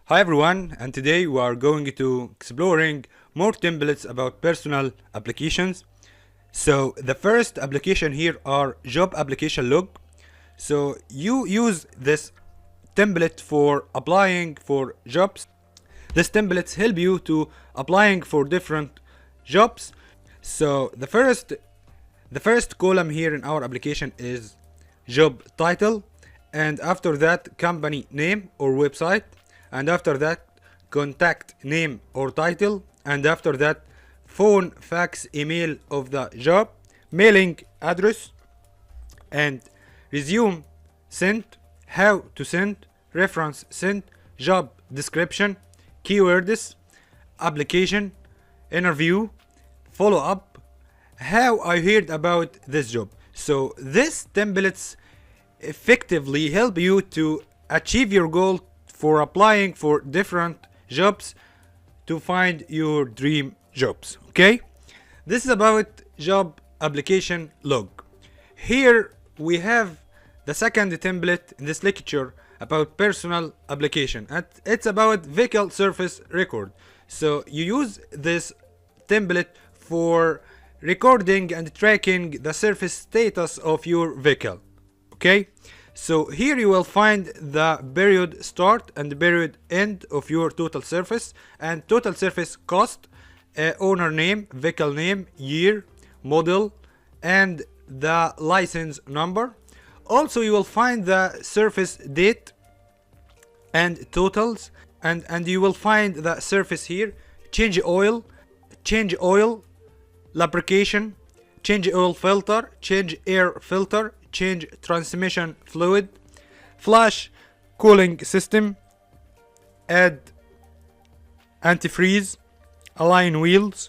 Hi everyone, and today we are going to exploring more templates about personal applications. So the first application here are job application log. So you use this template for applying for jobs. This templates help you to applying for different jobs. So the first column here in our application is job title, and after that company name or website, and after that contact name or title, and after that phone, fax, email of the job, mailing address, and resume sent, how to send, reference sent, job description, keywords, application, interview, follow up, how I heard about this job. So this templates effectively help you to achieve your goal for applying for different jobs to find your dream jobs. Okay, this is about job application log. Here we have the second template in this lecture about personal application, and it's about vehicle service record. So you use this template for recording and tracking the service status of your vehicle. Okay, so here you will find the period start and the period end of your total service and total service cost, owner name, vehicle name, year, model, and the license number. Also you will find the service date and totals, and you will find the service here: change oil, lubrication, change oil filter, change air filter, change transmission fluid, flash cooling system, add antifreeze, align wheels,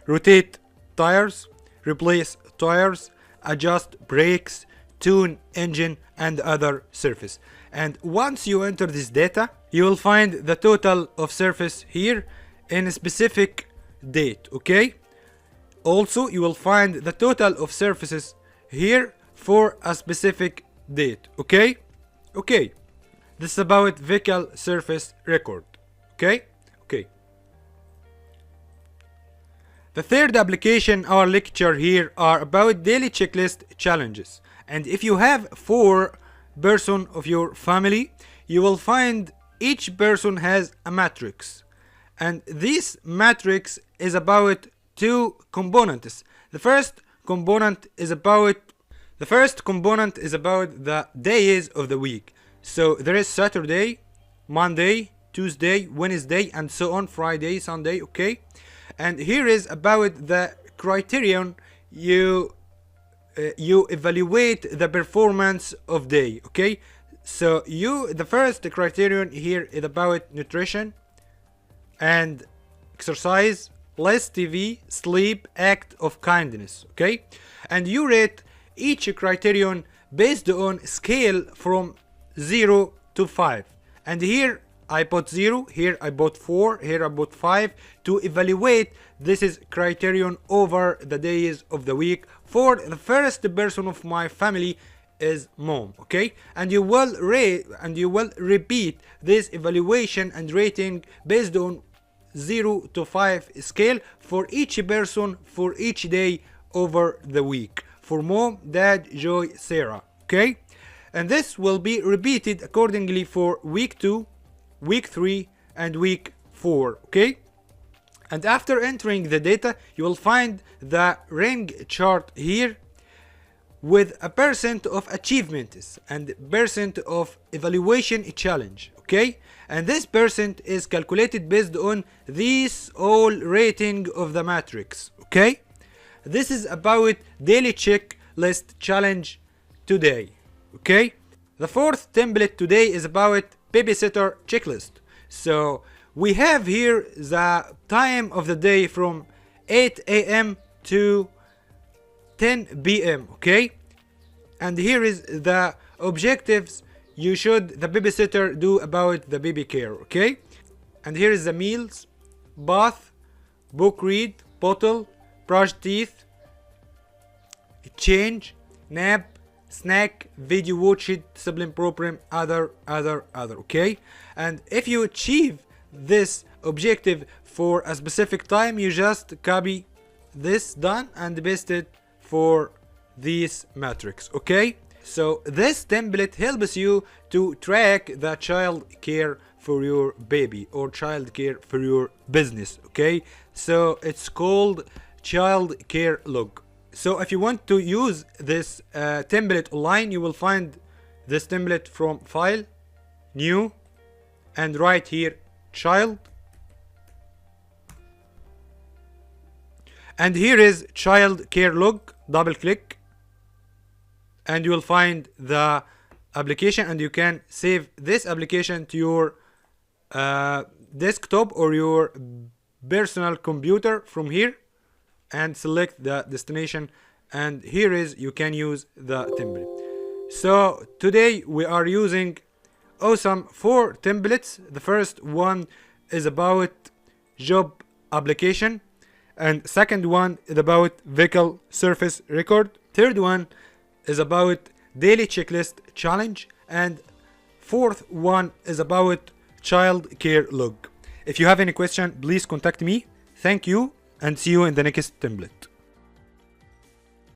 rotate tires, replace tires, adjust brakes, tune engine, and other surface. And once you enter this data, you will find the total of surface here in a specific date. Okay, also you will find the total of surfaces here for a specific date. Okay, this is about vehicle service record. Okay. The third application our lecture here are about daily checklist challenges. And if you have 4 person of your family, you will find each person has a matrix, and this matrix is about 2 components. The first component is about the days of the week. So there is Saturday, Monday, Tuesday, Wednesday, and so on, Friday, Sunday. Okay, and here is about the criterion you evaluate the performance of day. Okay, so the first criterion here is about nutrition and exercise, less TV, sleep, act of kindness. Okay, and you rate each criterion based on scale from 0 to 5, and here I put 0, here I put 4, here I put 5 to evaluate this is criterion over the days of the week. For the first person of my family is mom. Okay, and you will repeat this evaluation and rating based on 0 to 5 scale for each person for each day over the week. For mom, dad, Joy, Sarah. Okay, and this will be repeated accordingly for week 2, week 3, and week 4. Okay, and after entering the data, you will find the ring chart here with a percent of achievements and percent of evaluation challenge. Okay, and this percent is calculated based on this all rating of the matrix. Okay, this is about daily checklist challenge today. Okay, the fourth template today is about babysitter checklist. So we have here the time of the day from 8 a.m. to 10 p.m. Okay, and here is the objectives the babysitter do about the baby care. Okay, and here is the meals, bath, book read, bottle, brush teeth, change, nap, snack, video watch it, discipline program, other, okay? And if you achieve this objective for a specific time, you just copy this done and paste it for these metrics, okay? So this template helps you to track the child care for your baby or child care for your business, okay? So it's called child care log. So if you want to use this template online, you will find this template from file, new, and right here child, and here is child care log. Double click and you will find the application, and you can save this application to your desktop or your personal computer from here, and select the destination, and here is you can use the template. So today we are using awesome 4 templates. The first one is about job application, and second one is about vehicle surface record, third one is about daily checklist challenge, and fourth one is about child care log. If you have any question, please contact me. Thank you, and see you in the next template.